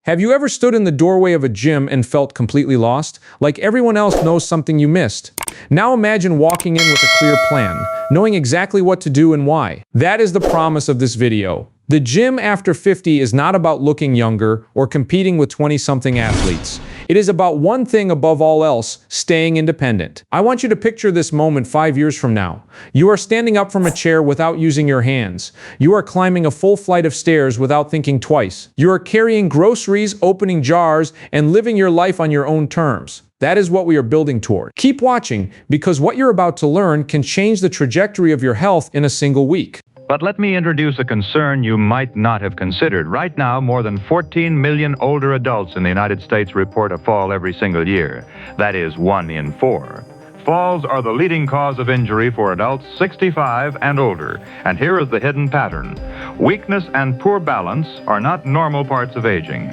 Have you ever stood in the doorway of a gym and felt completely lost? Like everyone else knows something you missed. Now imagine walking in with a clear plan, knowing exactly what to do and why. That is the promise of this video. The gym after 50 is not about looking younger or competing with 20-something athletes. It is about one thing above all else, staying independent. I want you to picture this moment 5 years from now. You are standing up from a chair without using your hands. You are climbing a full flight of stairs without thinking twice. You are carrying groceries, opening jars, and living your life on your own terms. That is what we are building toward. Keep watching, because what you're about to learn can change the trajectory of your health in a single week. But let me introduce a concern you might not have considered. Right now, more than 14 million older adults in the United States report a fall every single year. That is 1 in 4. Falls are the leading cause of injury for adults 65 and older. And here is the hidden pattern. Weakness and poor balance are not normal parts of aging.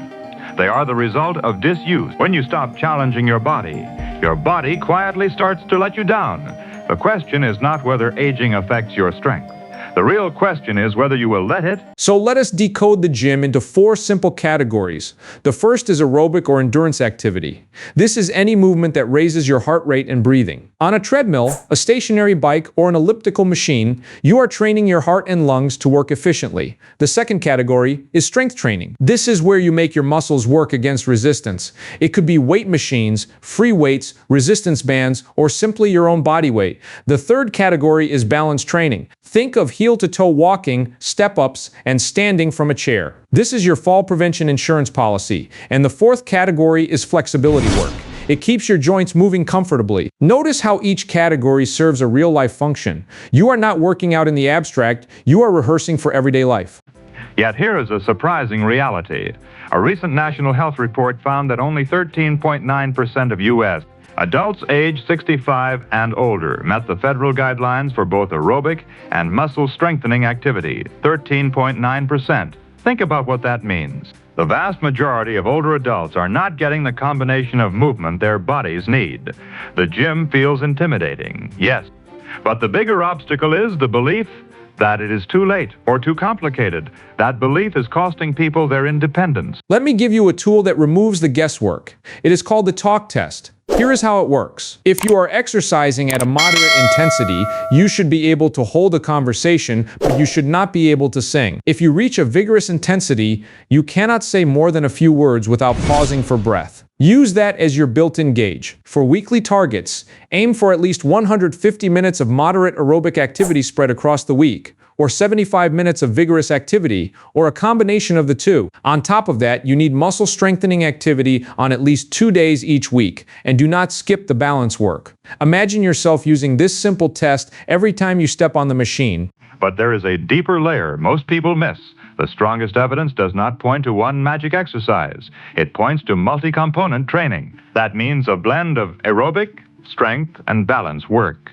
They are the result of disuse. When you stop challenging your body quietly starts to let you down. The question is not whether aging affects your strength. The real question is whether you will let it. So let us decode the gym into 4 simple categories. The first is aerobic or endurance activity. This is any movement that raises your heart rate and breathing. On a treadmill, a stationary bike, or an elliptical machine, you are training your heart and lungs to work efficiently. The second category is strength training. This is where you make your muscles work against resistance. It could be weight machines, free weights, resistance bands, or simply your own body weight. The third category is balance training. Think of heel-to-toe walking, step-ups, and standing from a chair. This is your fall prevention insurance policy. And the fourth category is flexibility work. It keeps your joints moving comfortably. Notice how each category serves a real-life function. You are not working out in the abstract, you are rehearsing for everyday life. Yet here is a surprising reality. A recent national health report found that only 13.9% of U.S. adults age 65 and older met the federal guidelines for both aerobic and muscle strengthening activity, 13.9%. Think about what that means. The vast majority of older adults are not getting the combination of movement their bodies need. The gym feels intimidating, yes. But the bigger obstacle is the belief that it is too late or too complicated. That belief is costing people their independence. Let me give you a tool that removes the guesswork. It is called the talk test. Here is how it works. If you are exercising at a moderate intensity, you should be able to hold a conversation, but you should not be able to sing. If you reach a vigorous intensity, you cannot say more than a few words without pausing for breath. Use that as your built-in gauge. For weekly targets, aim for at least 150 minutes of moderate aerobic activity spread across the week, or 75 minutes of vigorous activity, or a combination of the two. On top of that, you need muscle strengthening activity on at least 2 days each week, and do not skip the balance work. Imagine yourself using this simple test every time you step on the machine. But there is a deeper layer most people miss. The strongest evidence does not point to one magic exercise. It points to multi-component training. That means a blend of aerobic, strength, and balance work.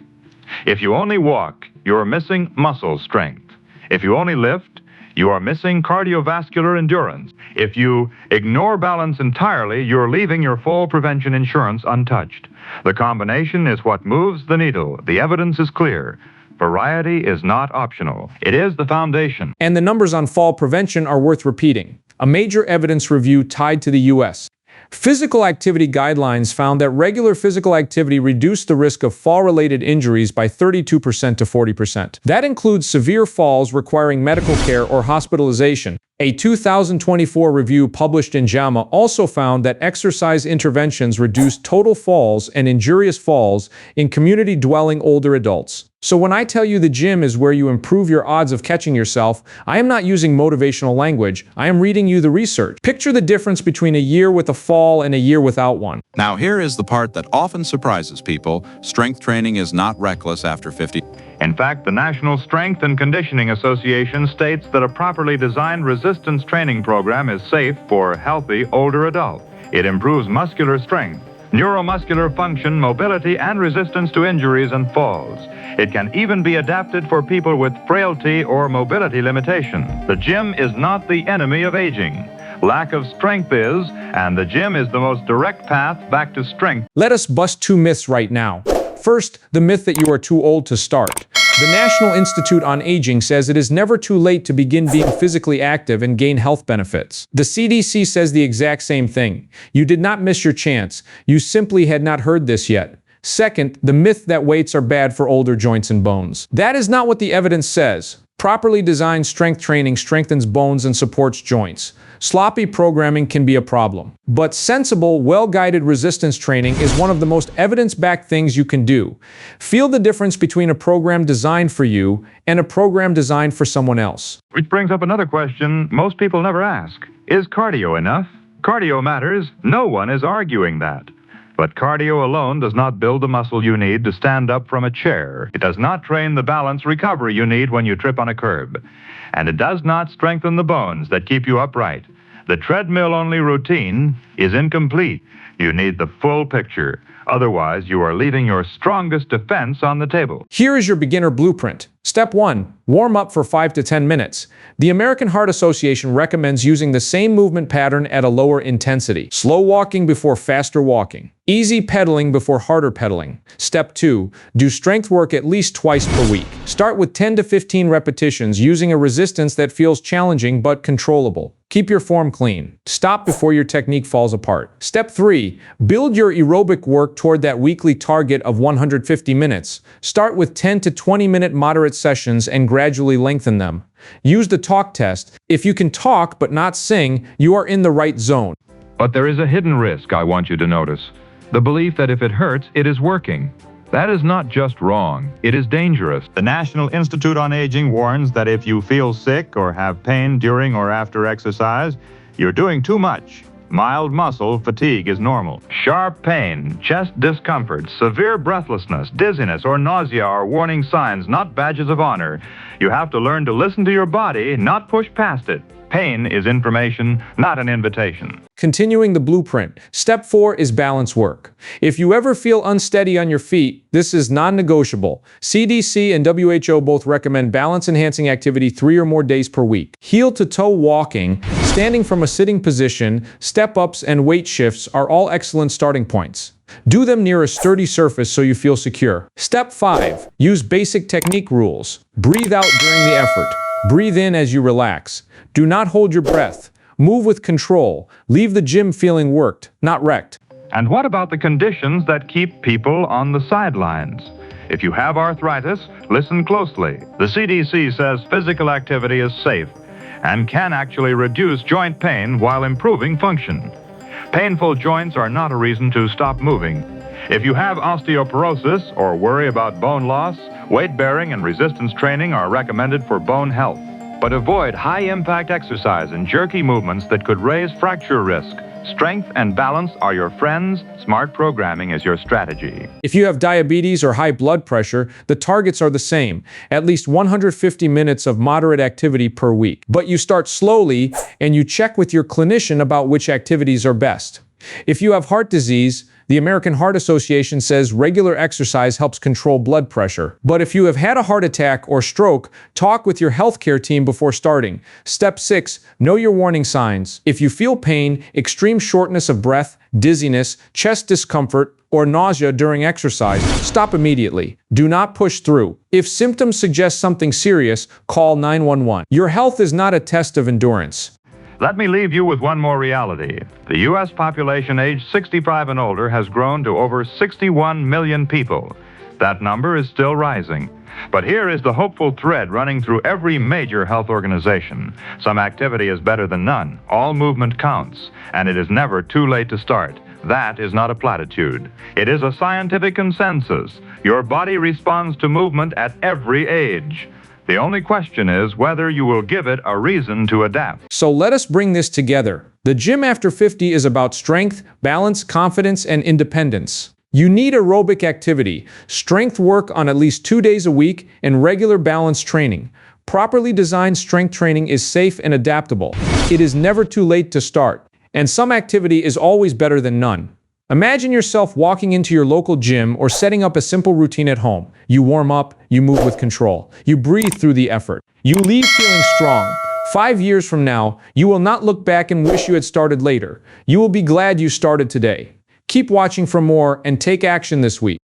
If you only walk, you're missing muscle strength. If you only lift, you are missing cardiovascular endurance. If you ignore balance entirely, you're leaving your fall prevention insurance untouched. The combination is what moves the needle. The evidence is clear. Variety is not optional. It is the foundation. And the numbers on fall prevention are worth repeating. A major evidence review tied to the U.S. Physical activity guidelines found that regular physical activity reduced the risk of fall-related injuries by 32% to 40%. That includes severe falls requiring medical care or hospitalization. A 2024 review published in JAMA also found that exercise interventions reduced total falls and injurious falls in community-dwelling older adults. So when I tell you the gym is where you improve your odds of catching yourself, I am not using motivational language. I am reading you the research. Picture the difference between a year with a fall and a year without one. Now here is the part that often surprises people. Strength training is not reckless after 50. In fact, the National Strength and Conditioning Association states that a properly designed resistance training program is safe for healthy older adults. It improves muscular strength, neuromuscular function, mobility, and resistance to injuries and falls. It can even be adapted for people with frailty or mobility limitations. The gym is not the enemy of aging. Lack of strength is, and the gym is the most direct path back to strength. Let us bust 2 myths right now. First, the myth that you are too old to start. The National Institute on Aging says it is never too late to begin being physically active and gain health benefits. The CDC says the exact same thing. You did not miss your chance. You simply had not heard this yet. Second, the myth that weights are bad for older joints and bones. That is not what the evidence says. Properly designed strength training strengthens bones and supports joints. Sloppy programming can be a problem. But sensible, well-guided resistance training is one of the most evidence-backed things you can do. Feel the difference between a program designed for you and a program designed for someone else. Which brings up another question most people never ask. Is cardio enough? Cardio matters. No one is arguing that. But cardio alone does not build the muscle you need to stand up from a chair. It does not train the balance recovery you need when you trip on a curb. And it does not strengthen the bones that keep you upright. The treadmill-only routine is incomplete. You need the full picture. Otherwise, you are leaving your strongest defense on the table. Here is your beginner blueprint. Step 1. Warm up for 5 to 10 minutes. The American Heart Association recommends using the same movement pattern at a lower intensity. Slow walking before faster walking. Easy pedaling before harder pedaling. Step 2. Do strength work at least twice per week. Start with 10 to 15 repetitions using a resistance that feels challenging but controllable. Keep your form clean. Stop before your technique falls apart. Step 3. Build your aerobic work toward that weekly target of 150 minutes. Start with 10 to 20-minute moderate sessions and gradually lengthen them. Use the talk test. If you can talk but not sing, you are in the right zone. But there is a hidden risk I want you to notice. The belief that if it hurts, it is working. That is not just wrong, it is dangerous. The National Institute on Aging warns that if you feel sick or have pain during or after exercise, you're doing too much. Mild muscle fatigue is normal. Sharp pain, chest discomfort, severe breathlessness, dizziness, or nausea are warning signs, not badges of honor. You have to learn to listen to your body, not push past it. Pain is information, not an invitation. Continuing the blueprint. Step 4 is balance work. If you ever feel unsteady on your feet, this is non-negotiable. CDC and WHO both recommend balance-enhancing activity 3 or more days per week. Heel-to-toe walking, standing from a sitting position, step-ups, and weight shifts are all excellent starting points. Do them near a sturdy surface so you feel secure. Step 5. Use basic technique rules. Breathe out during the effort. Breathe in as you relax. Do not hold your breath. Move with control. Leave the gym feeling worked, not wrecked. And what about the conditions that keep people on the sidelines? If you have arthritis, listen closely. The CDC says physical activity is safe and can actually reduce joint pain while improving function. Painful joints are not a reason to stop moving. If you have osteoporosis or worry about bone loss, weight-bearing and resistance training are recommended for bone health. But avoid high-impact exercise and jerky movements that could raise fracture risk. Strength and balance are your friends. Smart programming is your strategy. If you have diabetes or high blood pressure, the targets are the same, at least 150 minutes of moderate activity per week. But you start slowly and you check with your clinician about which activities are best. If you have heart disease, the American Heart Association says regular exercise helps control blood pressure. But if you have had a heart attack or stroke, talk with your healthcare team before starting. Step 6. Know your warning signs. If you feel pain, extreme shortness of breath, dizziness, chest discomfort, or nausea during exercise, stop immediately. Do not push through. If symptoms suggest something serious, call 911. Your health is not a test of endurance. Let me leave you with one more reality. The U.S. population aged 65 and older has grown to over 61 million people. That number is still rising. But here is the hopeful thread running through every major health organization. Some activity is better than none. All movement counts, and it is never too late to start. That is not a platitude. It is a scientific consensus. Your body responds to movement at every age. The only question is whether you will give it a reason to adapt. So let us bring this together. The gym after 50 is about strength, balance, confidence, and independence. You need aerobic activity, strength work on at least 2 days a week, and regular balance training. Properly designed strength training is safe and adaptable. It is never too late to start. And some activity is always better than none. Imagine yourself walking into your local gym or setting up a simple routine at home. You warm up, you move with control. You breathe through the effort. You leave feeling strong. 5 years from now, you will not look back and wish you had started later. You will be glad you started today. Keep watching for more and take action this week.